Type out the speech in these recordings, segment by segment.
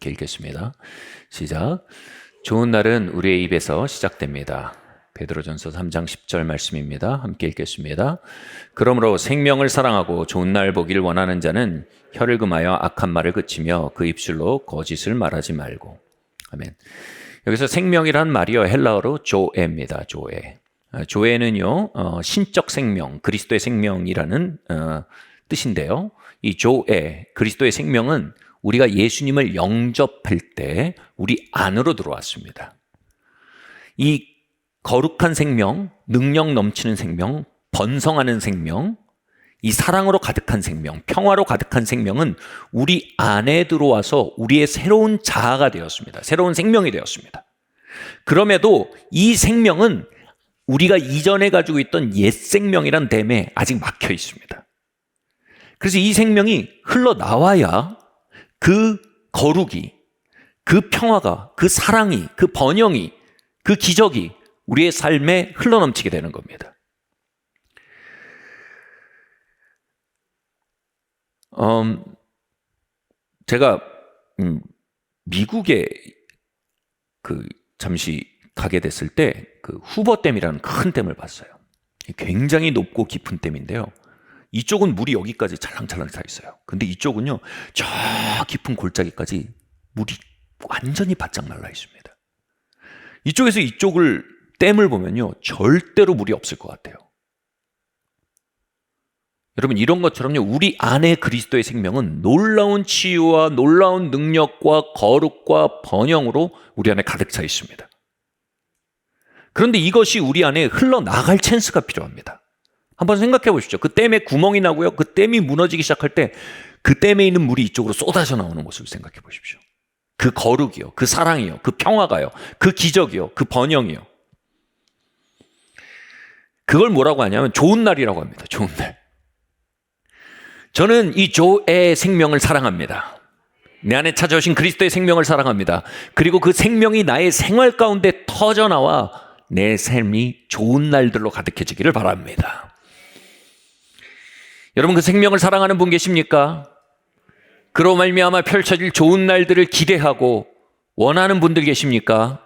함께 읽겠습니다. 시작. 좋은 날은 우리의 입에서 시작됩니다. 베드로전서 3장 10절 말씀입니다. 함께 읽겠습니다. 그러므로 생명을 사랑하고 좋은 날 보기를 원하는 자는 혀를 금하여 악한 말을 그치며 그 입술로 거짓을 말하지 말고. 아멘. 여기서 생명이란 말이요 헬라어로 조에입니다. 조에. 조에는요 신적 생명, 그리스도의 생명이라는 뜻인데요. 이 조에, 그리스도의 생명은 우리가 예수님을 영접할 때 우리 안으로 들어왔습니다. 이 거룩한 생명, 능력 넘치는 생명, 번성하는 생명, 이 사랑으로 가득한 생명, 평화로 가득한 생명은 우리 안에 들어와서 우리의 새로운 자아가 되었습니다. 새로운 생명이 되었습니다. 그럼에도 이 생명은 우리가 이전에 가지고 있던 옛 생명이란 댐에 아직 막혀 있습니다. 그래서 이 생명이 흘러나와야 그 거룩이, 그 평화가, 그 사랑이, 그 번영이, 그 기적이 우리의 삶에 흘러넘치게 되는 겁니다. 제가 미국에 잠시 가게 됐을 때 그 후버댐이라는 큰 댐을 봤어요. 굉장히 높고 깊은 댐인데요. 이쪽은 물이 여기까지 찰랑찰랑 차 있어요. 근데 이쪽은요, 저 깊은 골짜기까지 물이 완전히 바짝 날라 있습니다. 이쪽에서 이쪽을 댐을 보면요, 절대로 물이 없을 것 같아요. 여러분, 이런 것처럼요, 우리 안에 그리스도의 생명은 놀라운 치유와 놀라운 능력과 거룩과 번영으로 우리 안에 가득 차 있습니다. 그런데 이것이 우리 안에 흘러나갈 찬스가 필요합니다. 한번 생각해 보십시오. 그 댐에 구멍이 나고요. 그 댐이 무너지기 시작할 때 그 댐에 있는 물이 이쪽으로 쏟아져 나오는 모습을 생각해 보십시오. 그 거룩이요, 그 사랑이요, 그 평화가요, 그 기적이요, 그 번영이요. 그걸 뭐라고 하냐면 좋은 날이라고 합니다. 좋은 날. 저는 이 조의 생명을 사랑합니다. 내 안에 찾아오신 그리스도의 생명을 사랑합니다. 그리고 그 생명이 나의 생활 가운데 터져나와 내 삶이 좋은 날들로 가득해지기를 바랍니다. 여러분, 그 생명을 사랑하는 분 계십니까? 그로 말미암아 펼쳐질 좋은 날들을 기대하고 원하는 분들 계십니까?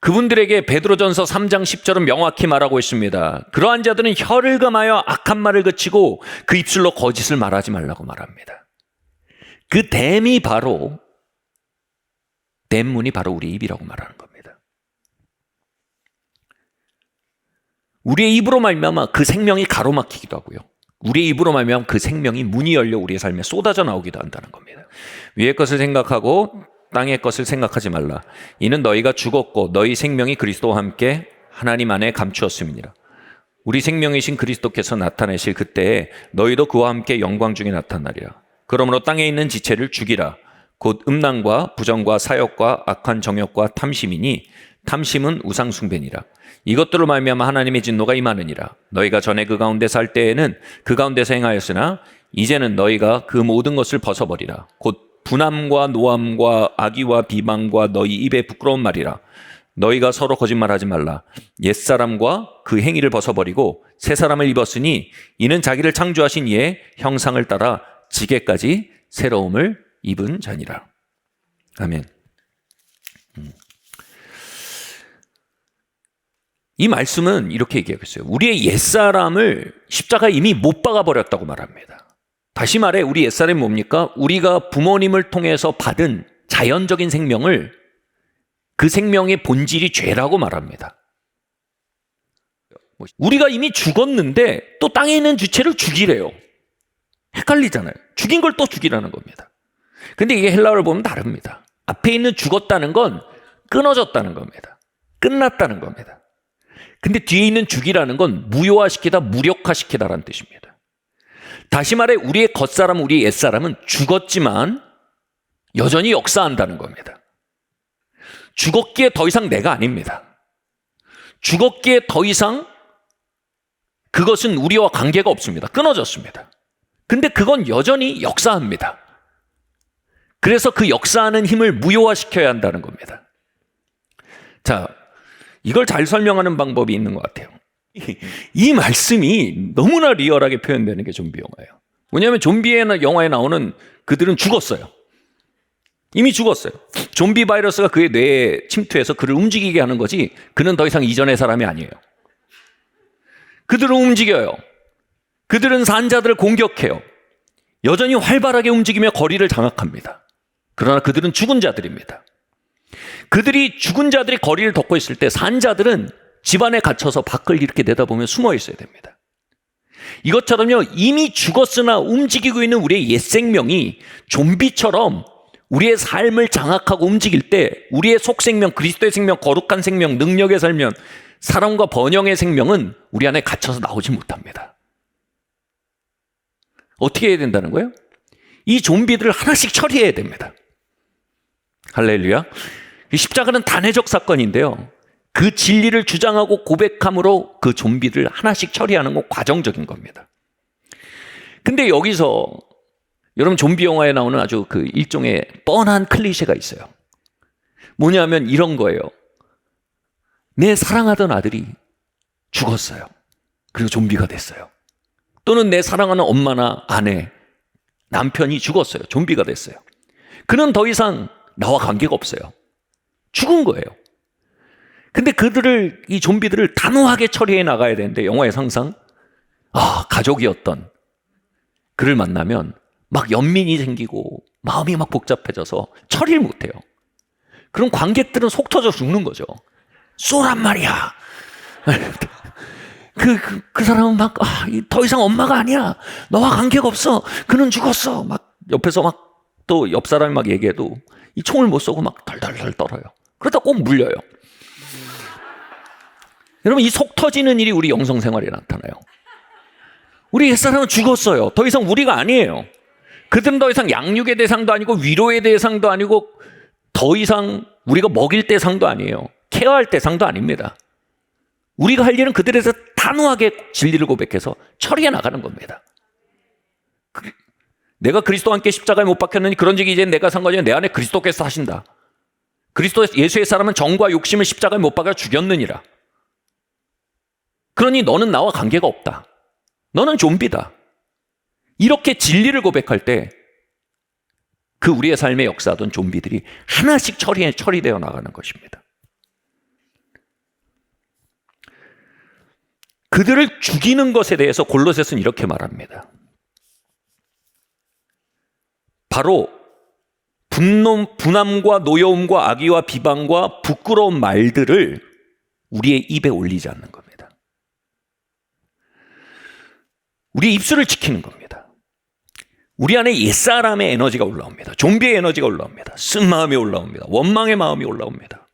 그분들에게 베드로전서 3장 10절은 명확히 말하고 있습니다. 그러한 자들은 혀를 금하여 악한 말을 그치고 그 입술로 거짓을 말하지 말라고 말합니다. 그 댐이 바로, 댐문이 바로 우리 입이라고 말하는 겁니다. 우리의 입으로 말미암아 그 생명이 가로막히기도 하고요. 우리의 입으로 말미암아 그 생명이 문이 열려 우리의 삶에 쏟아져 나오기도 한다는 겁니다. 위의 것을 생각하고 땅의 것을 생각하지 말라. 이는 너희가 죽었고 너희 생명이 그리스도와 함께 하나님 안에 감추었음이니라. 우리 생명이신 그리스도께서 나타내실 그때에 너희도 그와 함께 영광 중에 나타나리라. 그러므로 땅에 있는 지체를 죽이라. 곧 음란과 부정과 사욕과 악한 정욕과 탐심이니 탐심은 우상 숭배니라. 이것들로 말미암아 하나님의 진노가 임하느니라. 너희가 전에 그 가운데 살 때에는 그 가운데서 행하였으나 이제는 너희가 그 모든 것을 벗어버리라. 곧 분함과 노함과 악의와 비방과 너희 입의 부끄러운 말이라. 너희가 서로 거짓말하지 말라. 옛사람과 그 행위를 벗어버리고 새 사람을 입었으니 이는 자기를 창조하신 이의 형상을 따라 지게까지 새로움을 입은 자니라. 아멘. 이 말씀은 이렇게 얘기하겠어요. 우리의 옛사람을 십자가에 이미 못 박아버렸다고 말합니다. 다시 말해 우리 옛사람이 뭡니까? 우리가 부모님을 통해서 받은 자연적인 생명을, 그 생명의 본질이 죄라고 말합니다. 우리가 이미 죽었는데 또 땅에 있는 주체를 죽이래요. 헷갈리잖아요. 죽인 걸 또 죽이라는 겁니다. 근데 이게 헬라어를 보면 다릅니다. 앞에 있는 죽었다는 건 끊어졌다는 겁니다. 끝났다는 겁니다. 근데 뒤에 있는 죽이라는 건 무효화시키다, 무력화시키다라는 뜻입니다. 다시 말해 우리의 겉사람, 우리의 옛사람은 죽었지만 여전히 역사한다는 겁니다. 죽었기에 더 이상 내가 아닙니다. 죽었기에 더 이상 그것은 우리와 관계가 없습니다. 끊어졌습니다. 근데 그건 여전히 역사합니다. 그래서 그 역사하는 힘을 무효화시켜야 한다는 겁니다. 자, 이걸 잘 설명하는 방법이 있는 것 같아요. 이 말씀이 너무나 리얼하게 표현되는 게 좀비 영화예요. 왜냐하면 좀비의 영화에 나오는 그들은 죽었어요. 이미 죽었어요. 좀비 바이러스가 그의 뇌에 침투해서 그를 움직이게 하는 거지 그는 더 이상 이전의 사람이 아니에요. 그들은 움직여요. 그들은 산자들을 공격해요. 여전히 활발하게 움직이며 거리를 장악합니다. 그러나 그들은 죽은 자들입니다. 그들이 죽은 자들이 거리를 덮고 있을 때 산자들은 집 안에 갇혀서 밖을 이렇게 내다보며 숨어 있어야 됩니다. 이것처럼요, 이미 죽었으나 움직이고 있는 우리의 옛 생명이 좀비처럼 우리의 삶을 장악하고 움직일 때 우리의 속생명, 그리스도의 생명, 거룩한 생명, 능력의 살면 사랑과 번영의 생명은 우리 안에 갇혀서 나오지 못합니다. 어떻게 해야 된다는 거예요? 이 좀비들을 하나씩 처리해야 됩니다. 할렐루야. 십자가는 단회적 사건인데요, 그 진리를 주장하고 고백함으로 그 좀비들을 하나씩 처리하는 건 과정적인 겁니다. 근데 여기서 여러분 좀비 영화에 나오는 아주 그 일종의 뻔한 클리셰가 있어요. 뭐냐면 이런 거예요. 내 사랑하던 아들이 죽었어요. 그리고 좀비가 됐어요. 또는 내 사랑하는 엄마나 아내, 남편이 죽었어요. 좀비가 됐어요. 그는 더 이상 나와 관계가 없어요. 죽은 거예요. 근데 그들을, 이 좀비들을 단호하게 처리해 나가야 되는데 영화의 항상 가족이었던 그를 만나면 막 연민이 생기고 마음이 막 복잡해져서 처리를 못해요. 그럼 관객들은 속 터져 죽는 거죠. 쏘란 말이야. 그 사람은 막 더 이상 엄마가 아니야. 너와 관계가 없어. 그는 죽었어. 막 옆에서 막 또 옆 사람이 막 얘기해도 이 총을 못 쏘고 막 덜덜덜 떨어요. 그러다 꼭 물려요. 여러분, 이 속 터지는 일이 우리 영성 생활에 나타나요. 우리 옛사람은 죽었어요. 더 이상 우리가 아니에요. 그들은 더 이상 양육의 대상도 아니고 위로의 대상도 아니고 더 이상 우리가 먹일 대상도 아니에요. 케어할 대상도 아닙니다. 우리가 할 일은 그들에서 단호하게 진리를 고백해서 처리해 나가는 겁니다. 내가 그리스도와 함께 십자가에 못 박혔느니 그런즉 이제 내가 산 거지 내 안에 그리스도께서 사신다. 그리스도 예수의 사람은 정과 욕심을 십자가에 못 박아 죽였느니라. 그러니 너는 나와 관계가 없다. 너는 좀비다. 이렇게 진리를 고백할 때 그 우리의 삶에 역사하던 좀비들이 하나씩 처리되어 나가는 것입니다. 그들을 죽이는 것에 대해서 골로새서는 이렇게 말합니다. 바로 분함과 노여움과 악의와 비방과 부끄러운 말들을 우리의 입에 올리지 않는 겁니다. 우리의 입술을 지키는 겁니다. 우리 안에 옛사람의 에너지가 올라옵니다. 좀비의 에너지가 올라옵니다. 쓴 마음이 올라옵니다. 원망의 마음이 올라옵니다.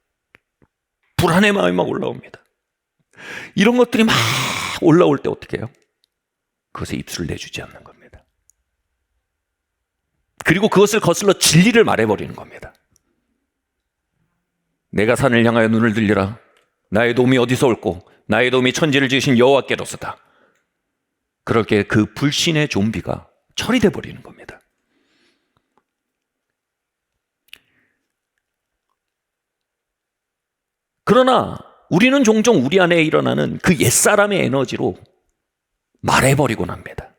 불안의 마음이 막 올라옵니다. 이런 것들이 막 올라올 때 어떻게 해요? 그것에 입술을 내주지 않는 겁니다. 그리고 그것을 거슬러 진리를 말해버리는 겁니다. 내가 산을 향하여 눈을 들리라. 나의 도움이 어디서 올꼬? 나의 도움이 천지를 지으신 여호와께로서다. 그렇게 그 불신의 좀비가 처리돼 버리는 겁니다. 그러나 우리는 종종 우리 안에 일어나는 그 옛사람의 에너지로 말해버리곤 합니다.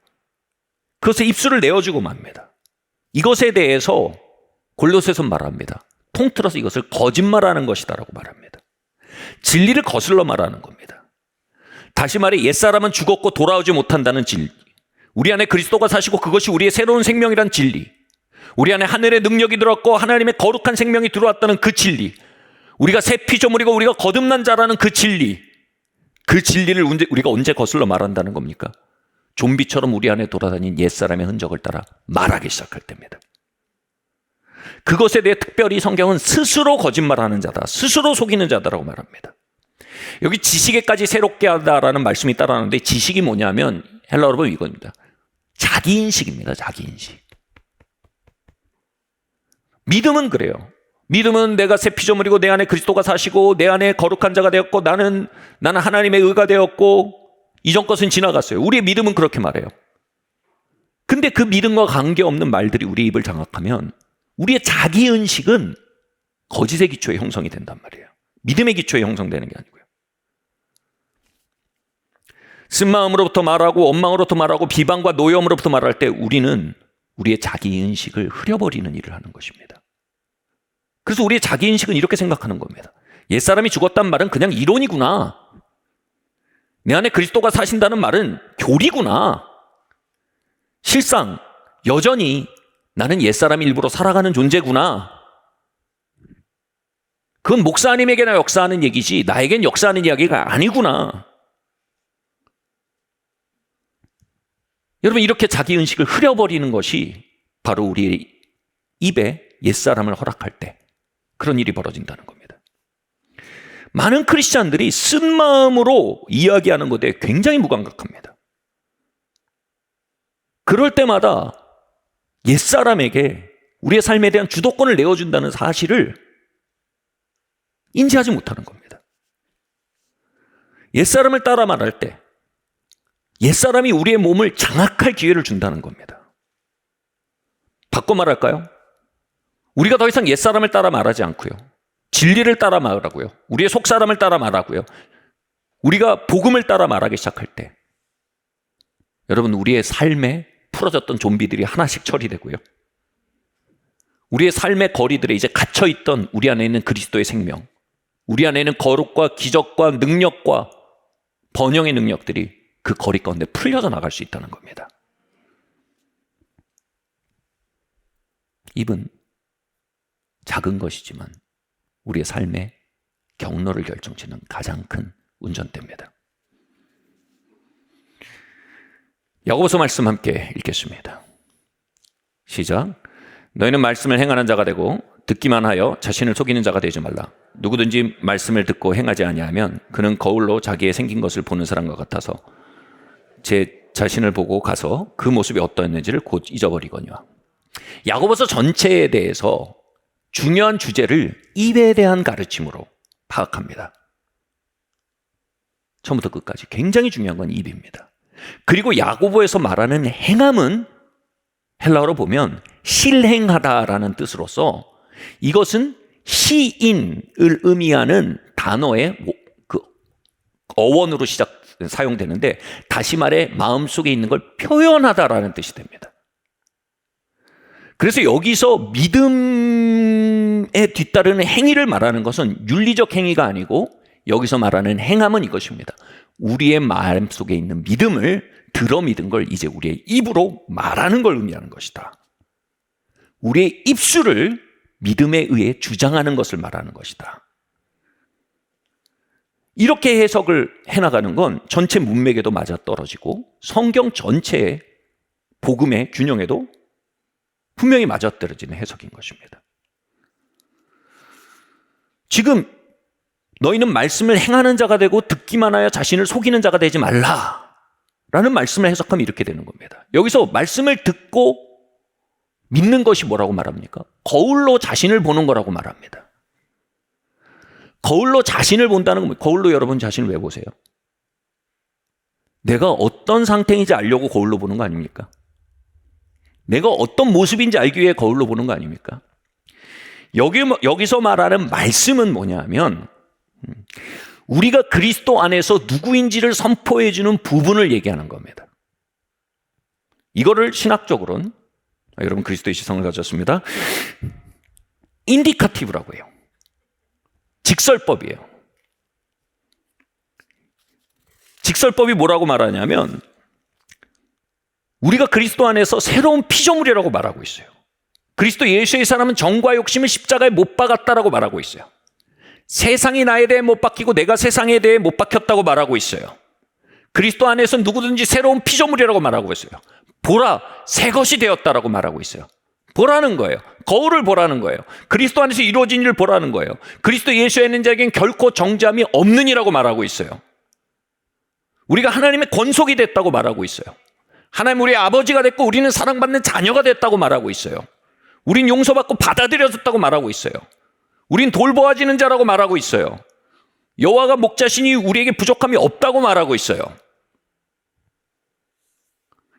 그것에 입술을 내어주고 맙니다. 이것에 대해서 골로새서 말합니다. 통틀어서 이것을 거짓말하는 것이다라고 말합니다. 진리를 거슬러 말하는 겁니다. 다시 말해 옛사람은 죽었고 돌아오지 못한다는 진리, 우리 안에 그리스도가 사시고 그것이 우리의 새로운 생명이란 진리, 우리 안에 하늘의 능력이 들어왔고 하나님의 거룩한 생명이 들어왔다는 그 진리, 우리가 새 피조물이고 우리가 거듭난 자라는 그 진리, 그 진리를 우리가 언제 거슬러 말한다는 겁니까? 좀비처럼 우리 안에 돌아다닌 옛사람의 흔적을 따라 말하기 시작할 때입니다. 그것에 대해 특별히 성경은 스스로 거짓말하는 자다, 스스로 속이는 자다라고 말합니다. 여기 지식에까지 새롭게 하다라는 말씀이 따라하는데 지식이 뭐냐면 헬라어로 보면 이겁니다. 자기인식입니다. 자기인식. 믿음은 그래요. 믿음은 내가 새 피조물이고 내 안에 그리스도가 사시고 내 안에 거룩한 자가 되었고 나는 하나님의 의가 되었고 이전 것은 지나갔어요. 우리의 믿음은 그렇게 말해요. 근데 그 믿음과 관계없는 말들이 우리 입을 장악하면 우리의 자기인식은 거짓의 기초에 형성이 된단 말이에요. 믿음의 기초에 형성되는 게 아니고요. 쓴마음으로부터 말하고 원망으로부터 말하고 비방과 노여움으로부터 말할 때 우리는 우리의 자기인식을 흐려버리는 일을 하는 것입니다. 그래서 우리의 자기인식은 이렇게 생각하는 겁니다. 옛사람이 죽었단 말은 그냥 이론이구나. 내 안에 그리스도가 사신다는 말은 교리구나. 실상 여전히 나는 옛사람이 일부러 살아가는 존재구나. 그건 목사님에게나 역사하는 얘기지 나에겐 역사하는 이야기가 아니구나. 여러분, 이렇게 자기인식을 흐려버리는 것이 바로 우리의 입에 옛사람을 허락할 때 그런 일이 벌어진다는 겁니다. 많은 크리스찬들이 쓴 마음으로 이야기하는 것에 굉장히 무감각합니다. 그럴 때마다 옛사람에게 우리의 삶에 대한 주도권을 내어준다는 사실을 인지하지 못하는 겁니다. 옛사람을 따라 말할 때 옛사람이 우리의 몸을 장악할 기회를 준다는 겁니다. 바꿔 말할까요? 우리가 더 이상 옛사람을 따라 말하지 않고요. 진리를 따라 말하고요. 우리의 속사람을 따라 말하고요. 우리가 복음을 따라 말하기 시작할 때 여러분, 우리의 삶에 풀어졌던 좀비들이 하나씩 처리되고요. 우리의 삶의 거리들에 이제 갇혀있던 우리 안에 있는 그리스도의 생명, 우리 안에 있는 거룩과 기적과 능력과 번영의 능력들이 그 거리 가운데 풀려져 나갈 수 있다는 겁니다. 입은 작은 것이지만 우리의 삶의 경로를 결정짓는 가장 큰 운전대입니다. 야고보서 말씀 함께 읽겠습니다. 시작. 너희는 말씀을 행하는 자가 되고 듣기만 하여 자신을 속이는 자가 되지 말라. 누구든지 말씀을 듣고 행하지 아니하면 그는 거울로 자기의 생긴 것을 보는 사람과 같아서 제 자신을 보고 가서 그 모습이 어떠했는지를 곧 잊어버리거니와. 야고보서 전체에 대해서 중요한 주제를 입에 대한 가르침으로 파악합니다. 처음부터 끝까지 굉장히 중요한 건 입입니다. 그리고 야고보에서 말하는 행함은 헬라어로 보면 실행하다라는 뜻으로서 이것은 시인을 의미하는 단어의 그 어원으로 사용되는데 다시 말해 마음속에 있는 걸 표현하다라는 뜻이 됩니다. 그래서 여기서 믿음에 뒤따르는 행위를 말하는 것은 윤리적 행위가 아니고 여기서 말하는 행함은 이것입니다. 우리의 마음속에 있는 믿음을 들어 믿은 걸 이제 우리의 입으로 말하는 걸 의미하는 것이다. 우리의 입술을 믿음에 의해 주장하는 것을 말하는 것이다. 이렇게 해석을 해나가는 건 전체 문맥에도 맞아떨어지고 성경 전체의 복음의 균형에도 분명히 맞아떨어지는 해석인 것입니다. 지금 너희는 말씀을 행하는 자가 되고 듣기만 하여 자신을 속이는 자가 되지 말라라는 말씀을 해석하면 이렇게 되는 겁니다. 여기서 말씀을 듣고 믿는 것이 뭐라고 말합니까? 거울로 자신을 보는 거라고 말합니다. 거울로 자신을 본다는 건 거울로 여러분 자신을 왜 보세요? 내가 어떤 상태인지 알려고 거울로 보는 거 아닙니까? 내가 어떤 모습인지 알기 위해 거울로 보는 거 아닙니까? 여기서 말하는 말씀은 뭐냐면 우리가 그리스도 안에서 누구인지를 선포해주는 부분을 얘기하는 겁니다. 이거를 신학적으로는 여러분 그리스도의 시선을 가졌습니다. 인디카티브라고 해요. 직설법이에요. 직설법이 뭐라고 말하냐면 우리가 그리스도 안에서 새로운 피조물이라고 말하고 있어요. 그리스도 예수의 사람은 정과 욕심을 십자가에 못 박았다라고 말하고 있어요. 세상이 나에 대해 못 박히고 내가 세상에 대해 못 박혔다고 말하고 있어요. 그리스도 안에서 누구든지 새로운 피조물이라고 말하고 있어요. 보라, 새 것이 되었다라고 말하고 있어요. 보라는 거예요. 거울을 보라는 거예요. 그리스도 안에서 이루어진 일을 보라는 거예요. 그리스도 예수에 있는 자에겐 결코 정죄함이 없느니라고 말하고 있어요. 우리가 하나님의 권속이 됐다고 말하고 있어요. 하나님 우리의 아버지가 됐고 우리는 사랑받는 자녀가 됐다고 말하고 있어요. 우린 용서받고 받아들여졌다고 말하고 있어요. 우린 돌보아지는 자라고 말하고 있어요. 여호와가 목자시니 우리에게 부족함이 없다고 말하고 있어요.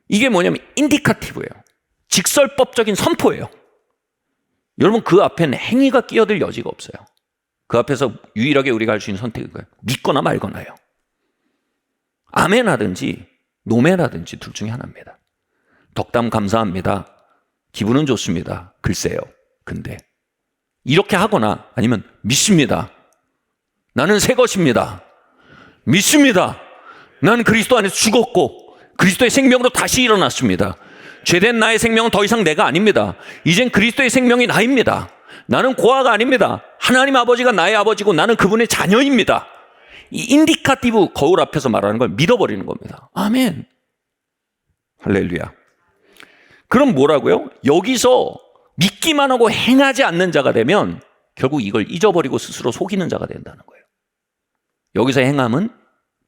이게 뭐냐면 인디카티브예요. 직설법적인 선포예요. 여러분 그 앞에는 행위가 끼어들 여지가 없어요. 그 앞에서 유일하게 우리가 할 수 있는 선택은 뭐예요? 믿거나 말거나요. 아멘 하든지 노멘 하든지 둘 중에 하나입니다. 덕담 감사합니다. 기분은 좋습니다. 글쎄요. 근데 이렇게 하거나 아니면 믿습니다. 나는 새 것입니다. 믿습니다. 나는 그리스도 안에서 죽었고 그리스도의 생명으로 다시 일어났습니다. 죄된 나의 생명은 더 이상 내가 아닙니다. 이젠 그리스도의 생명이 나입니다. 나는 고아가 아닙니다. 하나님 아버지가 나의 아버지고 나는 그분의 자녀입니다. 이 인디카티브 거울 앞에서 말하는 걸 믿어버리는 겁니다. 아멘. 할렐루야. 그럼 뭐라고요? 여기서 믿기만 하고 행하지 않는 자가 되면 결국 이걸 잊어버리고 스스로 속이는 자가 된다는 거예요. 여기서 행함은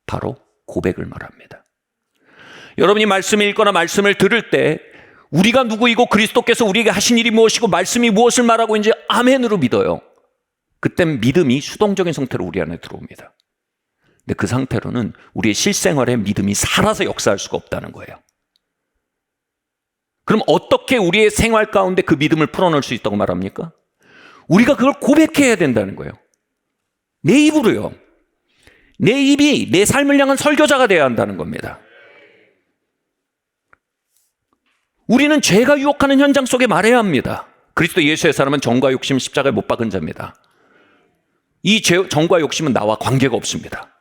바로 고백을 말합니다. 여러분이 말씀을 읽거나 말씀을 들을 때 우리가 누구이고 그리스도께서 우리에게 하신 일이 무엇이고 말씀이 무엇을 말하고 있는지 아멘으로 믿어요. 그땐 믿음이 수동적인 상태로 우리 안에 들어옵니다. 근데 그 상태로는 우리의 실생활에 믿음이 살아서 역사할 수가 없다는 거예요. 그럼 어떻게 우리의 생활 가운데 그 믿음을 풀어넣을 수 있다고 말합니까? 우리가 그걸 고백해야 된다는 거예요. 내 입으로요. 내 입이 내 삶을 향한 설교자가 되어야 한다는 겁니다. 우리는 죄가 유혹하는 현장 속에 말해야 합니다. 그리스도 예수의 사람은 정과 욕심 십자가에 못 박은 자입니다. 이 정과 욕심은 나와 관계가 없습니다.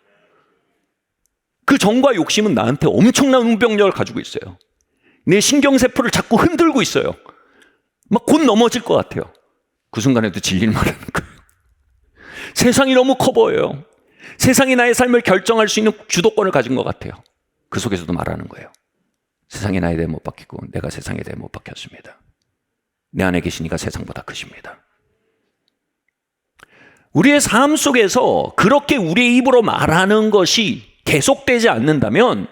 그 정과 욕심은 나한테 엄청난 운병력을 가지고 있어요. 내 신경세포를 자꾸 흔들고 있어요. 막 곧 넘어질 것 같아요. 그 순간에도 진리를 말하는 거예요. 세상이 너무 커 보여요. 세상이 나의 삶을 결정할 수 있는 주도권을 가진 것 같아요. 그 속에서도 말하는 거예요. 세상이 나에 대해 못 박히고 내가 세상에 대해 못 박혔습니다. 내 안에 계시니까 세상보다 크십니다. 우리의 삶 속에서 그렇게 우리의 입으로 말하는 것이 계속되지 않는다면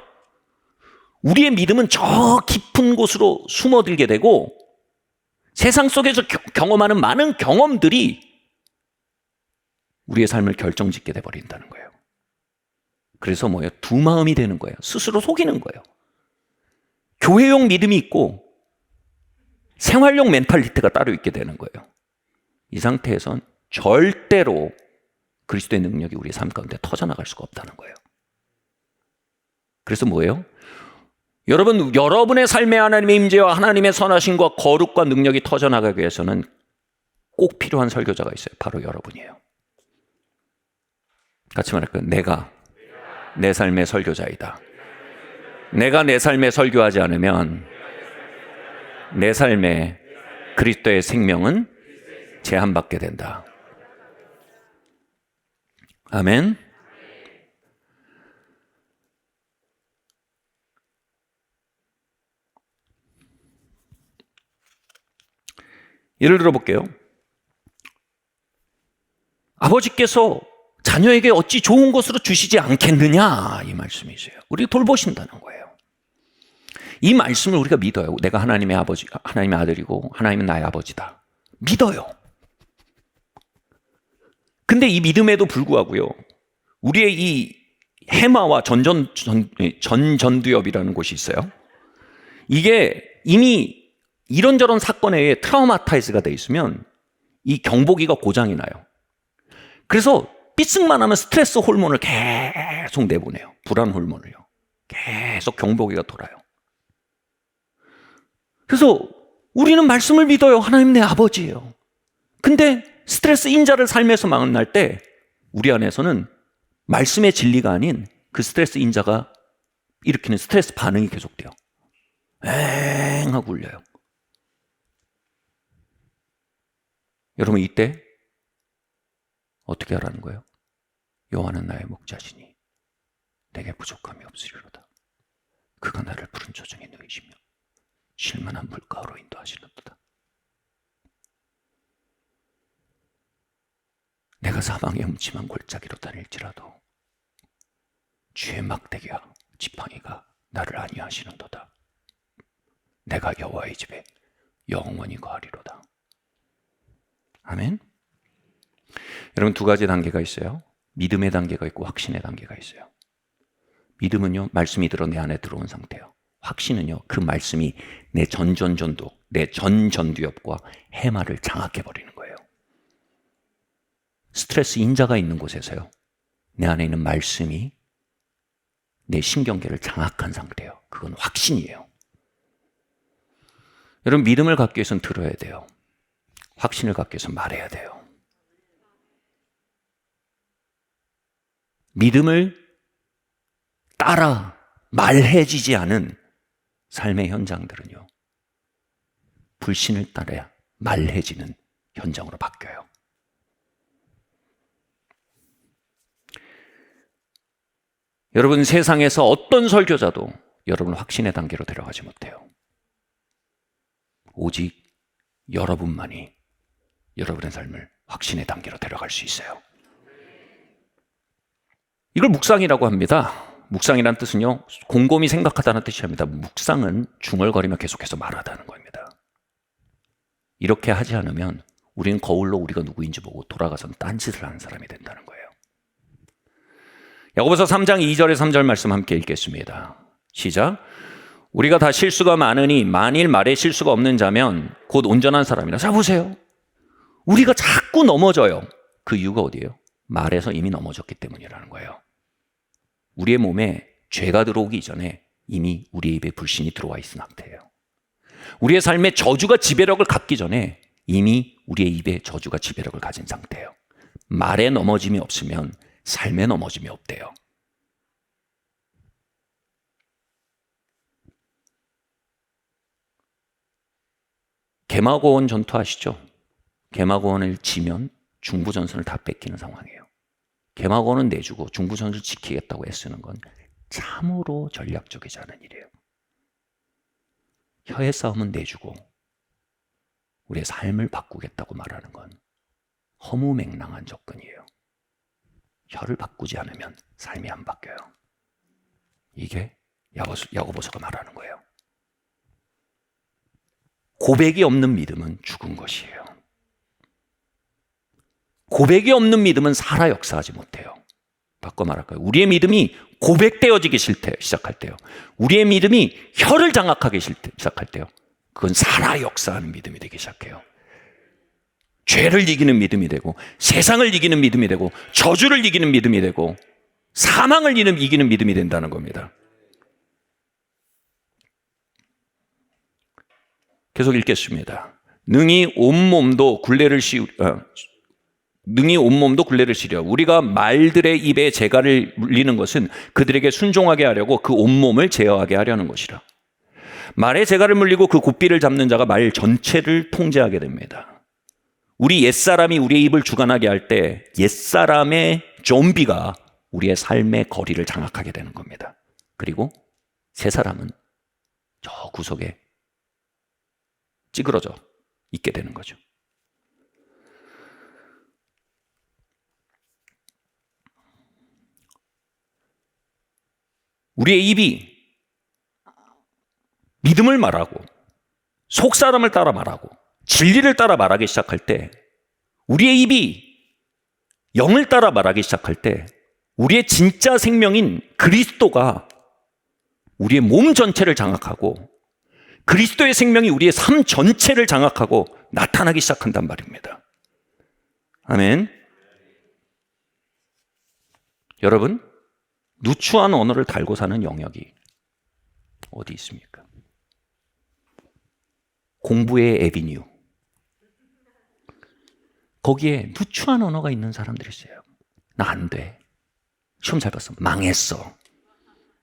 우리의 믿음은 저 깊은 곳으로 숨어들게 되고 세상 속에서 경험하는 많은 경험들이 우리의 삶을 결정짓게 돼버린다는 거예요. 그래서 뭐예요? 두 마음이 되는 거예요. 스스로 속이는 거예요. 교회용 믿음이 있고 생활용 멘탈리티가 따로 있게 되는 거예요. 이 상태에선 절대로 그리스도의 능력이 우리의 삶 가운데 터져나갈 수가 없다는 거예요. 그래서 뭐예요? 여러분의 삶의 하나님의 임재와 하나님의 선하심과 거룩과 능력이 터져나가기 위해서는 꼭 필요한 설교자가 있어요. 바로 여러분이에요. 같이 말할까요? 내가 내 삶의 설교자이다. 내가 내 삶에 설교하지 않으면 내 삶에 그리스도의 생명은 제한받게 된다. 아멘. 예를 들어 볼게요. 아버지께서 자녀에게 어찌 좋은 것으로 주시지 않겠느냐 이 말씀이세요. 우리 돌보신다는 거예요. 이 말씀을 우리가 믿어요. 내가 하나님의 아버지, 하나님의 아들이고 하나님은 나의 아버지다. 믿어요. 근데 이 믿음에도 불구하고요. 우리의 이 해마와 전전두엽이라는 곳이 있어요. 이게 이미 이런저런 사건에 의해 트라우마타이즈가 돼 있으면 이 경보기가 고장이 나요. 그래서 삐쓱만 하면 스트레스 호르몬을 계속 내보내요. 불안 호르몬을요. 계속 경보기가 돌아요. 그래서 우리는 말씀을 믿어요. 하나님 내 아버지예요. 근데 스트레스 인자를 삶에서 만날 때 우리 안에서는 말씀의 진리가 아닌 그 스트레스 인자가 일으키는 스트레스 반응이 계속돼요. 엥 하고 울려요. 여러분 이때 어떻게 하라는 거예요? 여호와는 나의 목자시니 내게 부족함이 없으리로다. 그가 나를 푸른 조정에 누이시며 쉴만한 물가로 인도하시는도다. 내가 사망의 음침한 골짜기로 다닐지라도 주의 막대기와 지팡이가 나를 안위하시는도다. 내가 여호와의 집에 영원히 거하리로다. 아멘. 여러분 두 가지 단계가 있어요. 믿음의 단계가 있고 확신의 단계가 있어요. 믿음은요, 말씀이 들어 내 안에 들어온 상태예요. 확신은요, 그 말씀이 내 전전전도, 내 전전두엽과 해마를 장악해버리는 거예요. 스트레스 인자가 있는 곳에서요, 내 안에 있는 말씀이 내 신경계를 장악한 상태예요. 그건 확신이에요. 여러분 믿음을 갖기 위해서는 들어야 돼요. 확신을 갖기 위해서는 말해야 돼요. 믿음을 따라 말해지지 않은 삶의 현장들은요, 불신을 따라 말해지는 현장으로 바뀌어요. 여러분, 세상에서 어떤 설교자도 여러분 확신의 단계로 데려가지 못해요. 오직 여러분만이 여러분의 삶을 확신의 단계로 데려갈 수 있어요. 이걸 묵상이라고 합니다. 묵상이라는 뜻은요, 곰곰이 생각하다는 뜻이 합니다. 묵상은 중얼거리며 계속해서 말하다는 겁니다. 이렇게 하지 않으면 우리는 거울로 우리가 누구인지 보고 돌아가서는 딴짓을 하는 사람이 된다는 거예요. 야고보서 3장 2절에 3절 말씀 함께 읽겠습니다. 시작. 우리가 다 실수가 많으니 만일 말에 실수가 없는 자면 곧 온전한 사람이라. 자, 보세요. 우리가 자꾸 넘어져요. 그 이유가 어디예요? 말에서 이미 넘어졌기 때문이라는 거예요. 우리의 몸에 죄가 들어오기 전에 이미 우리의 입에 불신이 들어와 있은 상태예요. 우리의 삶에 저주가 지배력을 갖기 전에 이미 우리의 입에 저주가 지배력을 가진 상태예요. 말에 넘어짐이 없으면 삶에 넘어짐이 없대요. 개마고원 전투 아시죠? 개마고원을 지면 중부전선을 다 뺏기는 상황이에요. 개마고원은 내주고 중부전선을 지키겠다고 애쓰는 건 참으로 전략적이지 않은 일이에요. 혀의 싸움은 내주고 우리의 삶을 바꾸겠다고 말하는 건 허무맹랑한 접근이에요. 혀를 바꾸지 않으면 삶이 안 바뀌어요. 이게 야고보서가 말하는 거예요. 고백이 없는 믿음은 죽은 것이에요. 고백이 없는 믿음은 살아 역사하지 못해요. 바꿔 말할까요? 우리의 믿음이 고백되어지기 시작할 때요. 우리의 믿음이 혀를 장악하기 시작할 때요. 그건 살아 역사하는 믿음이 되기 시작해요. 죄를 이기는 믿음이 되고, 세상을 이기는 믿음이 되고, 저주를 이기는 믿음이 되고, 사망을 이기는 믿음이 된다는 겁니다. 계속 읽겠습니다. 능히 온몸도 굴레를 시려 우리가 말들의 입에 재갈을 물리는 것은 그들에게 순종하게 하려고 그 온몸을 제어하게 하려는 것이라. 말에 재갈을 물리고 그 고삐를 잡는 자가 말 전체를 통제하게 됩니다. 우리 옛사람이 우리의 입을 주관하게 할 때 옛사람의 좀비가 우리의 삶의 거리를 장악하게 되는 겁니다. 그리고 새 사람은 저 구석에 찌그러져 있게 되는 거죠. 우리의 입이 믿음을 말하고 속사람을 따라 말하고 진리를 따라 말하기 시작할 때, 우리의 입이 영을 따라 말하기 시작할 때 우리의 진짜 생명인 그리스도가 우리의 몸 전체를 장악하고 그리스도의 생명이 우리의 삶 전체를 장악하고 나타나기 시작한단 말입니다. 아멘. 여러분, 누추한 언어를 달고 사는 영역이 어디 있습니까? 공부의 에비뉴. 거기에 누추한 언어가 있는 사람들이 있어요. 나 안 돼. 시험 잘 봤어. 망했어.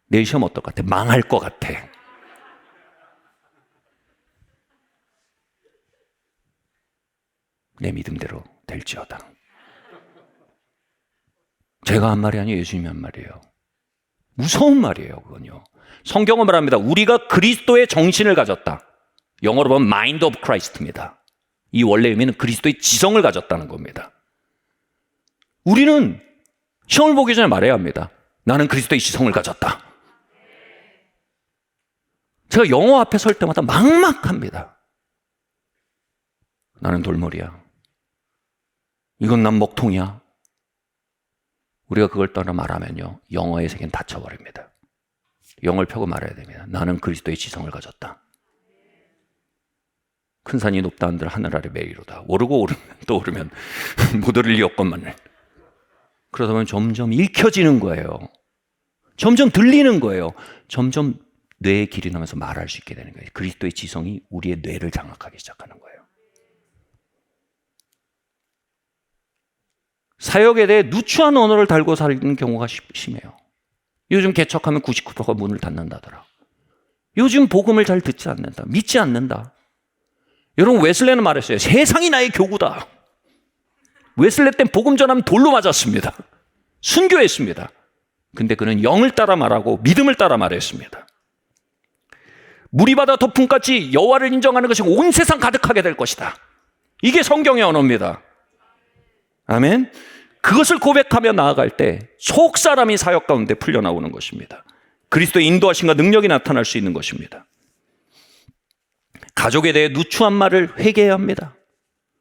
내일 시험 어떨 것 같아? 망할 것 같아. 내 믿음대로 될지어다. 제가 한 말이 아니에요. 예수님이 한 말이에요. 무서운 말이에요. 그건요. 성경은 말합니다. 우리가 그리스도의 정신을 가졌다. 영어로 보면 mind of Christ입니다. 이 원래 의미는 그리스도의 지성을 가졌다는 겁니다. 우리는 시험을 보기 전에 말해야 합니다. 나는 그리스도의 지성을 가졌다. 제가 영어 앞에 설 때마다 막막합니다. 나는 돌머리야. 이건 난 먹통이야. 우리가 그걸 따라 말하면요, 영어의 세계는 닫혀버립니다. 영어를 펴고 말해야 됩니다. 나는 그리스도의 지성을 가졌다. 큰 산이 높다 한들 하늘 아래 매이로다. 오르고 오르면 또 오르면 못 오를 리 없건만을. 그러다 보면 점점 읽혀지는 거예요. 점점 들리는 거예요. 점점 뇌에 길이 나면서 말할 수 있게 되는 거예요. 그리스도의 지성이 우리의 뇌를 장악하기 시작하는 거예요. 사역에 대해 누추한 언어를 달고 사는 경우가 심해요. 요즘 개척하면 99%가 문을 닫는다더라. 요즘 복음을 잘 듣지 않는다. 믿지 않는다. 여러분, 웨슬레는 말했어요. 세상이 나의 교구다. 웨슬레 땐 복음 전하면 돌로 맞았습니다. 순교했습니다. 근데 그는 영을 따라 말하고 믿음을 따라 말했습니다. 물이 바다 덮음같이 여호와를 인정하는 것이 온 세상 가득하게 될 것이다. 이게 성경의 언어입니다. 아멘. 그것을 고백하며 나아갈 때 속 사람이 사역 가운데 풀려나오는 것입니다. 그리스도의 인도하심과 능력이 나타날 수 있는 것입니다. 가족에 대해 누추한 말을 회개해야 합니다.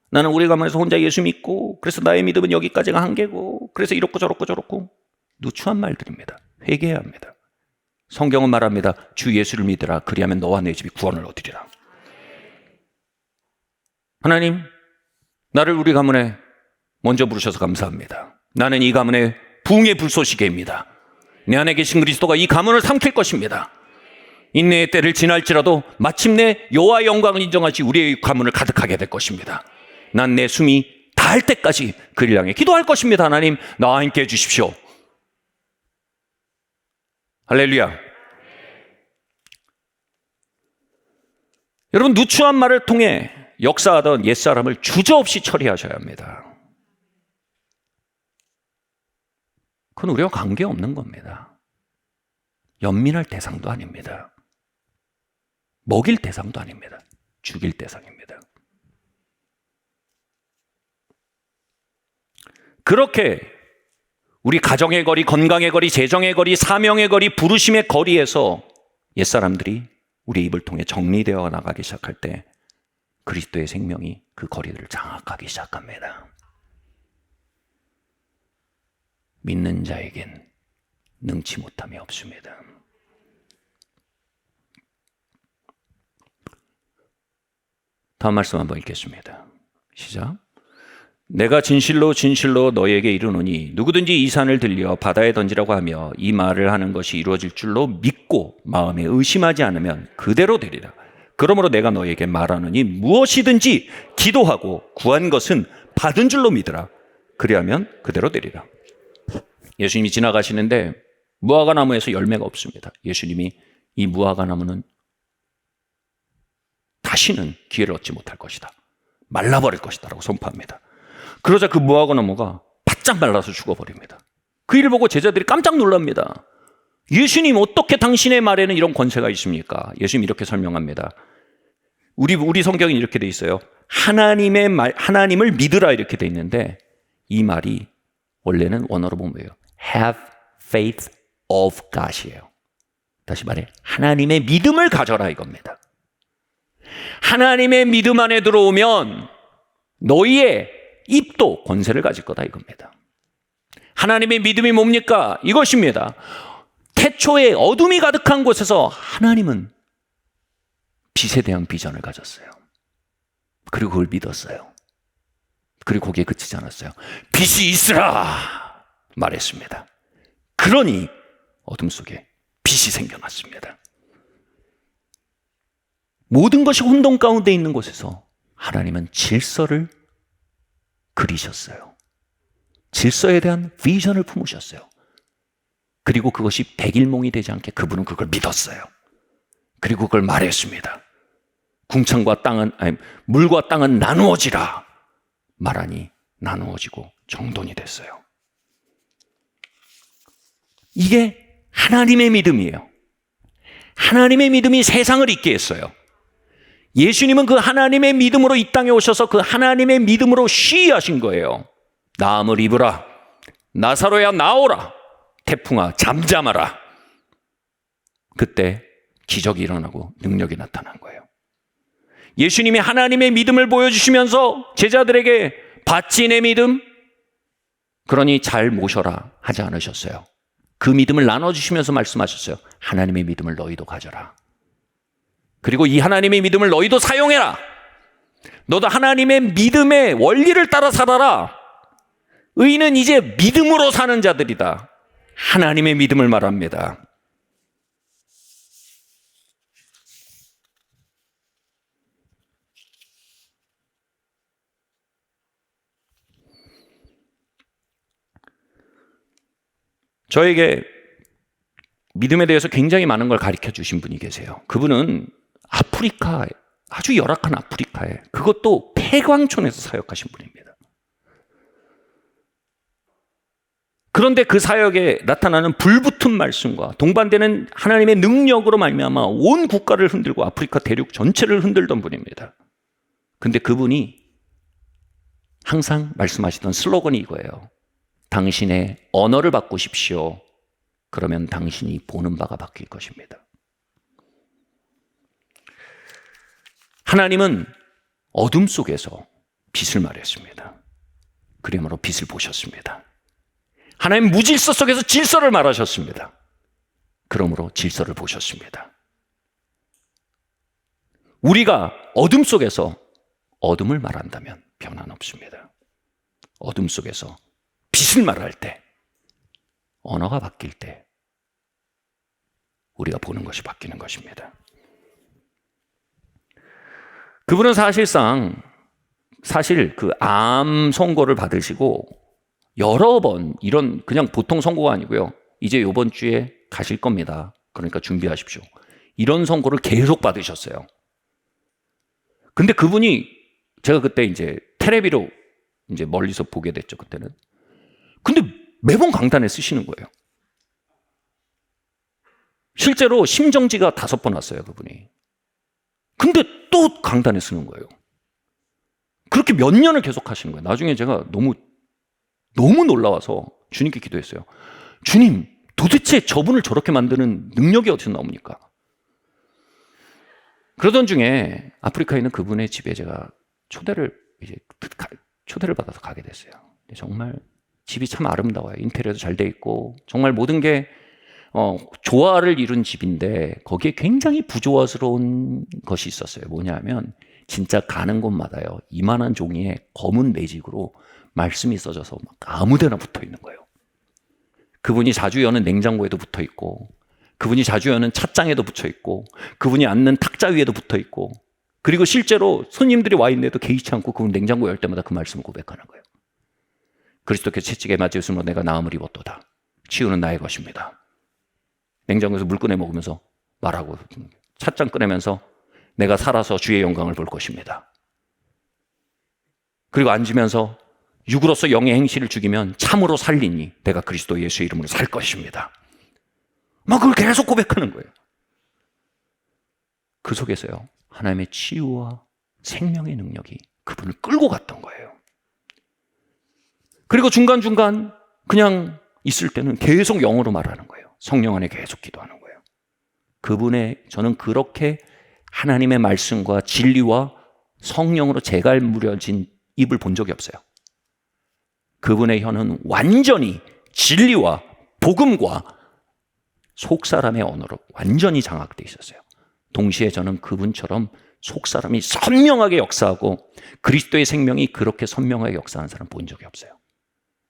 나는 우리 가문에서 혼자 예수 믿고, 그래서 나의 믿음은 여기까지가 한계고, 그래서 이렇고 저렇고 누추한 말들입니다. 회개해야 합니다. 성경은 말합니다. 주 예수를 믿으라. 그리하면 너와 내 집이 구원을 얻으리라. 하나님, 나를 우리 가문에 먼저 부르셔서 감사합니다. 나는 이 가문의 부흥의 불쏘시개입니다. 내 안에 계신 그리스도가 이 가문을 삼킬 것입니다. 인내의 때를 지날지라도 마침내 여호와의 영광을 인정하시 우리의 가문을 가득하게 될 것입니다. 난 내 숨이 닿을 때까지 그를 향해 기도할 것입니다. 하나님, 나와 함께 해주십시오. 할렐루야. 여러분, 누추한 말을 통해 역사하던 옛사람을 주저없이 처리하셔야 합니다. 그건 우리와 관계없는 겁니다. 연민할 대상도 아닙니다. 먹일 대상도 아닙니다. 죽일 대상입니다. 그렇게 우리 가정의 거리, 건강의 거리, 재정의 거리, 사명의 거리, 부르심의 거리에서 옛사람들이 우리 입을 통해 정리되어 나가기 시작할 때 그리스도의 생명이 그 거리들을 장악하기 시작합니다. 믿는 자에겐 능치 못함이 없습니다. 다음 말씀 한번 읽겠습니다. 시작. 내가 진실로 진실로 너에게 이르노니 누구든지 이 산을 들려 바다에 던지라고 하며 이 말을 하는 것이 이루어질 줄로 믿고 마음에 의심하지 않으면 그대로 되리라. 그러므로 내가 너에게 말하노니 무엇이든지 기도하고 구한 것은 받은 줄로 믿으라. 그리하면 그대로 되리라. 예수님이 지나가시는데 무화과 나무에서 열매가 없습니다. 예수님이 이 무화과 나무는 다시는 기회를 얻지 못할 것이다. 말라버릴 것이다 라고 선포합니다. 그러자 그 무화과 나무가 바짝 말라서 죽어버립니다. 그 일을 보고 제자들이 깜짝 놀랍니다. 예수님, 어떻게 당신의 말에는 이런 권세가 있습니까? 예수님 이렇게 설명합니다. 우리 성경이 이렇게 돼 있어요. 하나님의 말, 하나님을 믿으라 이렇게 돼 있는데 이 말이 원래는 원어로 보면 뭐예요? Have faith of God이에요. 다시 말해, 하나님의 믿음을 가져라 이겁니다. 하나님의 믿음 안에 들어오면 너희의 입도 권세를 가질 거다 이겁니다. 하나님의 믿음이 뭡니까? 이것입니다. 태초에 어둠이 가득한 곳에서 하나님은 빛에 대한 비전을 가졌어요. 그리고 그걸 믿었어요. 그리고 거기에 그치지 않았어요. 빛이 있으라 말했습니다. 그러니 어둠 속에 빛이 생겨났습니다. 모든 것이 혼돈 가운데 있는 곳에서 하나님은 질서를 그리셨어요. 질서에 대한 비전을 품으셨어요. 그리고 그것이 백일몽이 되지 않게 그분은 그걸 믿었어요. 그리고 그걸 말했습니다. 물과 땅은 나누어지라 말하니 나누어지고 정돈이 됐어요. 이게 하나님의 믿음이에요. 하나님의 믿음이 세상을 있게 했어요. 예수님은 그 하나님의 믿음으로 이 땅에 오셔서 그 하나님의 믿음으로 시위하신 거예요. 나음을 입으라. 나사로야 나오라. 태풍아 잠잠하라. 그때 기적이 일어나고 능력이 나타난 거예요. 예수님이 하나님의 믿음을 보여주시면서 제자들에게 받지 내 믿음? 그러니 잘 모셔라 하지 않으셨어요. 그 믿음을 나눠주시면서 말씀하셨어요. 하나님의 믿음을 너희도 가져라. 그리고 이 하나님의 믿음을 너희도 사용해라. 너도 하나님의 믿음의 원리를 따라 살아라. 의인은 이제 믿음으로 사는 자들이다. 하나님의 믿음을 말합니다. 저에게 믿음에 대해서 굉장히 많은 걸 가르쳐 주신 분이 계세요. 그분은 아프리카, 아주 열악한 아프리카에, 그것도 폐광촌에서 사역하신 분입니다. 그런데 그 사역에 나타나는 불붙은 말씀과 동반되는 하나님의 능력으로 말미암아 온 국가를 흔들고 아프리카 대륙 전체를 흔들던 분입니다. 근데 그분이 항상 말씀하시던 슬로건이 이거예요. 당신의 언어를 바꾸십시오. 그러면 당신이 보는 바가 바뀔 것입니다. 하나님은 어둠 속에서 빛을 말했습니다. 그러므로 빛을 보셨습니다. 하나님 무질서 속에서 질서를 말하셨습니다. 그러므로 질서를 보셨습니다. 우리가 어둠 속에서 어둠을 말한다면 변화는 없습니다. 어둠 속에서 빛을 말할 때, 언어가 바뀔 때 우리가 보는 것이 바뀌는 것입니다. 그분은 사실 그 암 선고를 받으시고 여러 번, 이런 그냥 보통 선고가 아니고요. 이제 이번 주에 가실 겁니다. 그러니까 준비하십시오. 이런 선고를 계속 받으셨어요. 근데 그분이, 제가 그때 이제 텔레비로 이제 멀리서 보게 됐죠, 그때는. 근데 매번 강단에 쓰시는 거예요. 실제로 심정지가 5번 왔어요, 그분이. 근데 또 강단에 쓰는 거예요. 그렇게 몇 년을 계속 하시는 거예요. 나중에 제가 너무 놀라워서 주님께 기도했어요. 주님, 도대체 저분을 저렇게 만드는 능력이 어디서 나옵니까? 그러던 중에 아프리카에 있는 그분의 집에 제가 초대를 받아서 가게 됐어요. 정말 집이 참 아름다워요. 인테리어도 잘 돼 있고 정말 모든 게 조화를 이룬 집인데 거기에 굉장히 부조화스러운 것이 있었어요. 뭐냐면 진짜 가는 곳마다요, 이만한 종이에 검은 매직으로 말씀이 써져서 막 아무데나 붙어 있는 거예요. 그분이 자주 여는 냉장고에도 붙어 있고, 그분이 자주 여는 찻장에도 붙여 있고, 그분이 앉는 탁자 위에도 붙어 있고, 그리고 실제로 손님들이 와 있는데도 개의치 않고 그분 냉장고 열 때마다 그 말씀을 고백하는 거예요. 그리스도께 채찍에 맞을 수로 내가 나음을 입었도다. 치유는 나의 것입니다. 냉장고에서 물 꺼내 먹으면서 말하고, 찻잔 꺼내면서 내가 살아서 주의 영광을 볼 것입니다. 그리고 앉으면서 육으로서 영의 행실을 죽이면 참으로 살리니 내가 그리스도 예수의 이름으로 살 것입니다. 막 그걸 계속 고백하는 거예요. 그 속에서요, 하나님의 치유와 생명의 능력이 그분을 끌고 갔던 거예요. 그리고 중간중간 그냥 있을 때는 계속 영어로 말하는 거예요. 성령 안에 계속 기도하는 거예요. 저는 그렇게 하나님의 말씀과 진리와 성령으로 재갈무려진 입을 본 적이 없어요. 그분의 혀는 완전히 진리와 복음과 속사람의 언어로 완전히 장악되어 있었어요. 동시에 저는 그분처럼 속사람이 선명하게 역사하고 그리스도의 생명이 그렇게 선명하게 역사하는 사람 본 적이 없어요.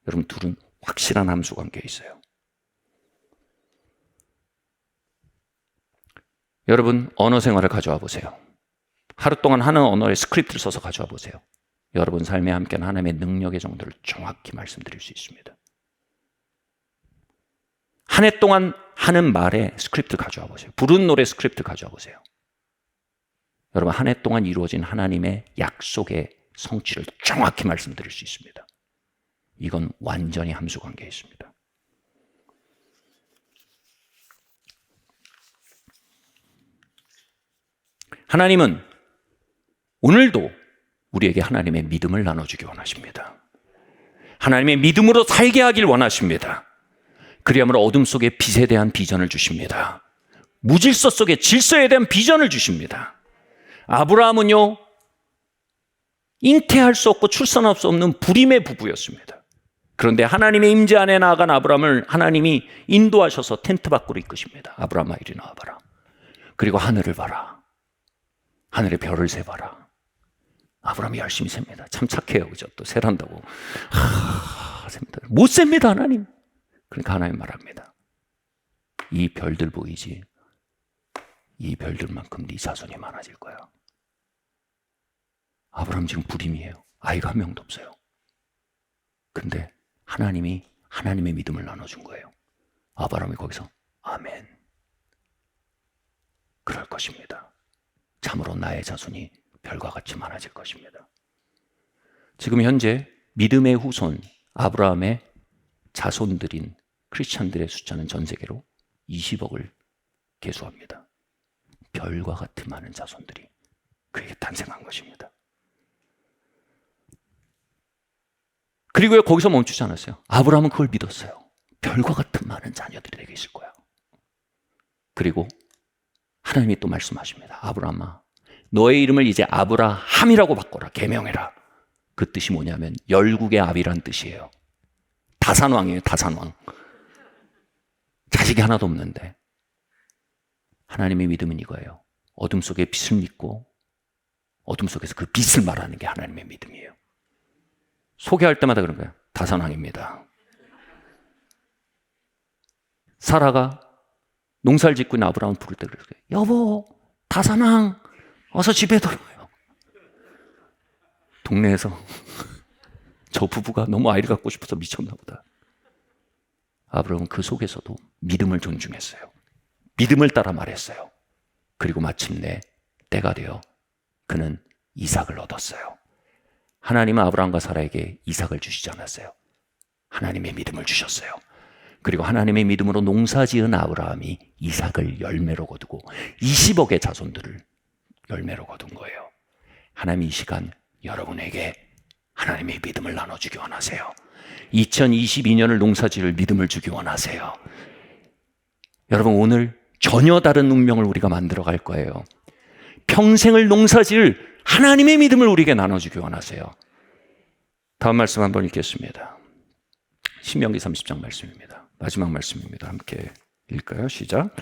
여러분, 둘은 확실한 함수 관계에 있어요. 여러분, 언어 생활을 가져와 보세요. 하루 동안 하는 언어에 스크립트를 써서 가져와 보세요. 여러분 삶에 함께한 하나님의 능력의 정도를 정확히 말씀드릴 수 있습니다. 한 해 동안 하는 말에 스크립트 가져와 보세요. 부른 노래 스크립트 가져와 보세요. 여러분, 한 해 동안 이루어진 하나님의 약속의 성취를 정확히 말씀드릴 수 있습니다. 이건 완전히 함수 관계에 있습니다. 하나님은 오늘도 우리에게 하나님의 믿음을 나눠주기 원하십니다. 하나님의 믿음으로 살게 하길 원하십니다. 그리함으로 어둠 속에 빛에 대한 비전을 주십니다. 무질서 속에 질서에 대한 비전을 주십니다. 아브라함은요, 잉태할 수 없고 출산할 수 없는 불임의 부부였습니다. 그런데 하나님의 임재 안에 나아간 아브라함을 하나님이 인도하셔서 텐트 밖으로 이끄십니다. 아브라함아, 이리 나와봐라. 그리고 하늘을 봐라. 하늘의 별을 세봐라. 아브라함이 열심히 셉니다. 참 착해요, 그죠? 또 세란다고. 셉니다. 못 셉니다, 하나님. 그러니까 하나님 말합니다. 이 별들 보이지? 이 별들만큼 네 자손이 많아질 거야. 아브라함 지금 불임이에요. 아이가 한 명도 없어요. 근데 하나님이 하나님의 믿음을 나눠준 거예요. 아브라함이 거기서 아멘. 그럴 것입니다. 참으로 나의 자손이 별과 같이 많아질 것입니다. 지금 현재 믿음의 후손 아브라함의 자손들인 크리스찬들의 숫자는 전 세계로 20억을 계수합니다. 별과 같은 많은 자손들이 그에게 탄생한 것입니다. 그리고 거기서 멈추지 않았어요. 아브라함은 그걸 믿었어요. 별과 같은 많은 자녀들이 내게 있을 거야. 그리고 하나님이 또 말씀하십니다. 아브라함아, 너의 이름을 이제 아브라함이라고 바꿔라. 계명해라. 그 뜻이 뭐냐면 열국의 압이란 뜻이에요. 다산왕이에요. 다산왕. 자식이 하나도 없는데 하나님의 믿음은 이거예요. 어둠 속에 빛을 믿고 어둠 속에서 그 빛을 말하는 게 하나님의 믿음이에요. 소개할 때마다 그런 거예요. 다산왕입니다. 사라가 농사를 짓고 있는 아브라함을 부를 때 그랬어요. 여보, 다산왕 어서 집에 들어와요. 동네에서 저 부부가 너무 아이를 갖고 싶어서 미쳤나 보다. 아브라함은 그 속에서도 믿음을 존중했어요. 믿음을 따라 말했어요. 그리고 마침내 때가 되어 그는 이삭을 얻었어요. 하나님은 아브라함과 사라에게 이삭을 주시지 않았어요. 하나님의 믿음을 주셨어요. 그리고 하나님의 믿음으로 농사지은 아브라함이 이삭을 열매로 거두고 20억의 자손들을 열매로 거둔 거예요. 하나님이 이 시간 여러분에게 하나님의 믿음을 나눠주기 원하세요. 2022년을 농사지을 믿음을 주기 원하세요. 여러분, 오늘 전혀 다른 운명을 우리가 만들어 갈 거예요. 평생을 농사지을 하나님의 믿음을 우리에게 나눠주기 원하세요. 다음 말씀 한번 읽겠습니다. 신명기 30장 말씀입니다. 마지막 말씀입니다. 함께 읽을까요? 시작.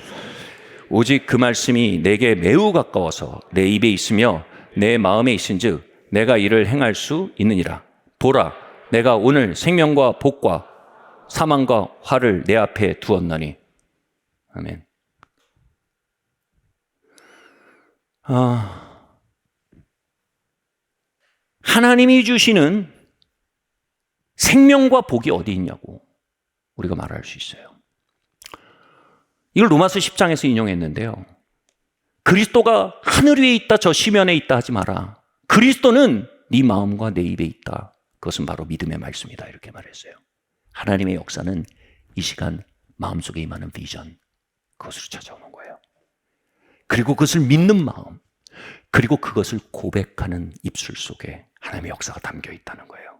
오직 그 말씀이 내게 매우 가까워서 내 입에 있으며 내 마음에 있은즉 내가 이를 행할 수 있느니라. 보라, 내가 오늘 생명과 복과 사망과 화를 내 앞에 두었나니. 아멘. 하나님이 주시는 생명과 복이 어디 있냐고 우리가 말할 수 있어요. 이걸 로마서 10장에서 인용했는데요. 그리스도가 하늘 위에 있다, 저 시면에 있다 하지 마라. 그리스도는 네 마음과 내 입에 있다. 그것은 바로 믿음의 말씀이다. 이렇게 말했어요. 하나님의 역사는 이 시간 마음속에 임하는 비전, 그것으로 찾아오는 거예요. 그리고 그것을 믿는 마음, 그리고 그것을 고백하는 입술 속에 하나님의 역사가 담겨 있다는 거예요.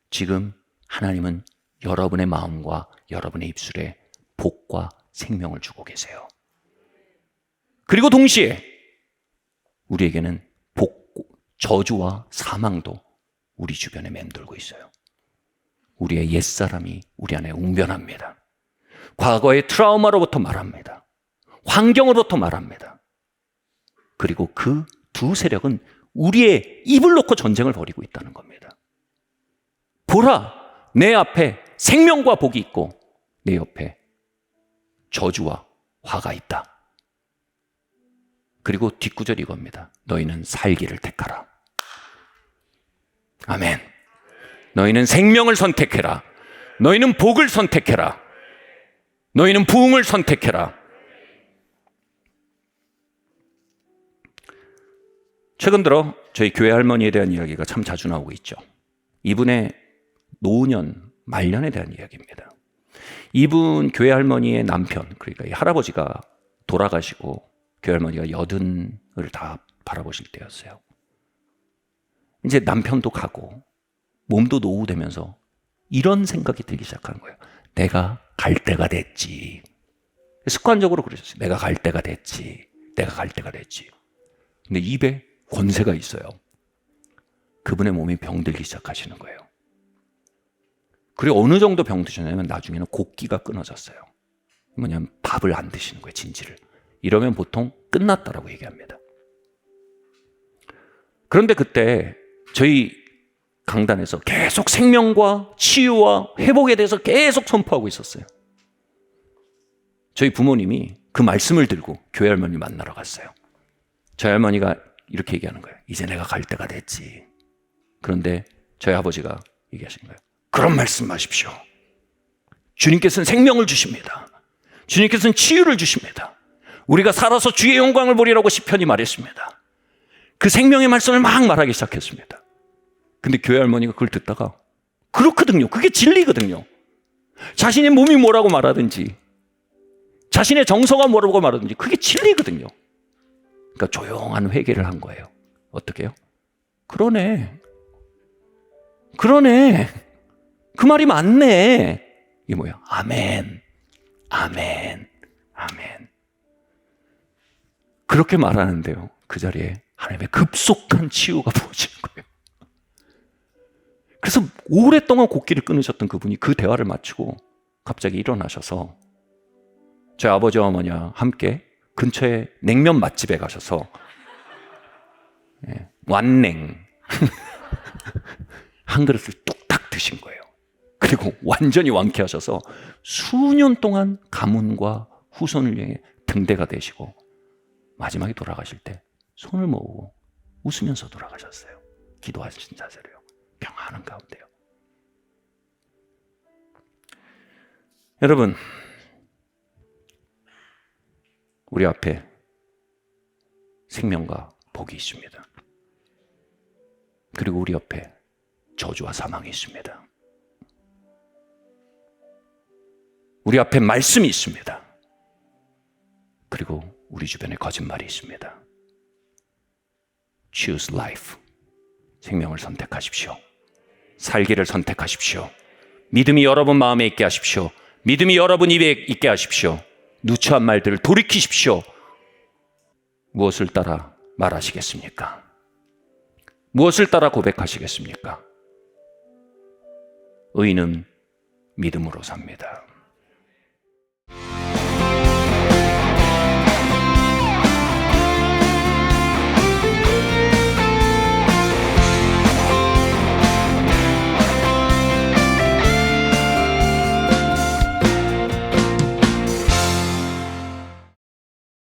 지금 하나님은 여러분의 마음과 여러분의 입술에 복과 생명을 주고 계세요. 그리고 동시에 우리에게는 저주와 사망도 우리 주변에 맴돌고 있어요. 우리의 옛사람이 우리 안에 웅변합니다. 과거의 트라우마로부터 말합니다. 환경으로부터 말합니다. 그리고 그 두 세력은 우리의 입을 놓고 전쟁을 벌이고 있다는 겁니다. 보라, 내 앞에 생명과 복이 있고 내 옆에 저주와 화가 있다. 그리고 뒷구절이 이겁니다. 너희는 살기를 택하라. 아멘. 너희는 생명을 선택해라. 너희는 복을 선택해라. 너희는 부흥을 선택해라. 최근 들어 저희 교회 할머니에 대한 이야기가 참 자주 나오고 있죠. 이분의 노년, 말년에 대한 이야기입니다. 이분 교회 할머니의 남편, 그러니까 이 할아버지가 돌아가시고 교회 할머니가 80을 다 바라보실 때였어요. 이제 남편도 가고 몸도 노후되면서 이런 생각이 들기 시작한 거예요. 내가 갈 때가 됐지. 습관적으로 그러셨어요. 내가 갈 때가 됐지. 내가 갈 때가 됐지. 근데 입에 권세가 있어요. 그분의 몸이 병들기 시작하시는 거예요. 그리고 어느 정도 병드셨냐면 나중에는 곡기가 끊어졌어요. 뭐냐면 밥을 안 드시는 거예요. 진지를. 이러면 보통 끝났다라고 얘기합니다. 그런데 그때 저희 강단에서 계속 생명과 치유와 회복에 대해서 계속 선포하고 있었어요. 저희 부모님이 그 말씀을 들고 교회 할머니 만나러 갔어요. 저희 할머니가 이렇게 얘기하는 거예요. 이제 내가 갈 때가 됐지. 그런데 저희 아버지가 얘기하신 거예요. 그런 말씀 마십시오. 주님께서는 생명을 주십니다. 주님께서는 치유를 주십니다. 우리가 살아서 주의 영광을 보리라고 시편이 말했습니다. 그 생명의 말씀을 막 말하기 시작했습니다. 근데 교회 할머니가 그걸 듣다가 그렇거든요. 그게 진리거든요. 자신의 몸이 뭐라고 말하든지 자신의 정서가 뭐라고 말하든지 그게 진리거든요. 그러니까 조용한 회개를 한 거예요. 어떻게 해요? 그러네. 그 말이 맞네. 이게 뭐야? 아멘. 아멘. 아멘. 그렇게 말하는데요. 그 자리에 하나님의 급속한 치유가 부어지는 거예요. 그래서 오랫동안 곡기를 끊으셨던 그분이 그 대화를 마치고 갑자기 일어나셔서 저희 아버지와 어머니와 함께 근처에 냉면 맛집에 가셔서 완냉 한 그릇을 뚝딱 드신 거예요. 그리고 완전히 완쾌하셔서 수년 동안 가문과 후손을 위해 등대가 되시고 마지막에 돌아가실 때 손을 모으고 웃으면서 돌아가셨어요. 기도하신 자세로요. 평안한 가운데요. 여러분, 우리 앞에 생명과 복이 있습니다. 그리고 우리 옆에 저주와 사망이 있습니다. 우리 앞에 말씀이 있습니다. 그리고 우리 주변에 거짓말이 있습니다. Choose life. 생명을 선택하십시오. 살기를 선택하십시오. 믿음이 여러분 마음에 있게 하십시오. 믿음이 여러분 입에 있게 하십시오. 누추한 말들을 돌이키십시오. 무엇을 따라 말하시겠습니까? 무엇을 따라 고백하시겠습니까? 의인은 믿음으로 삽니다.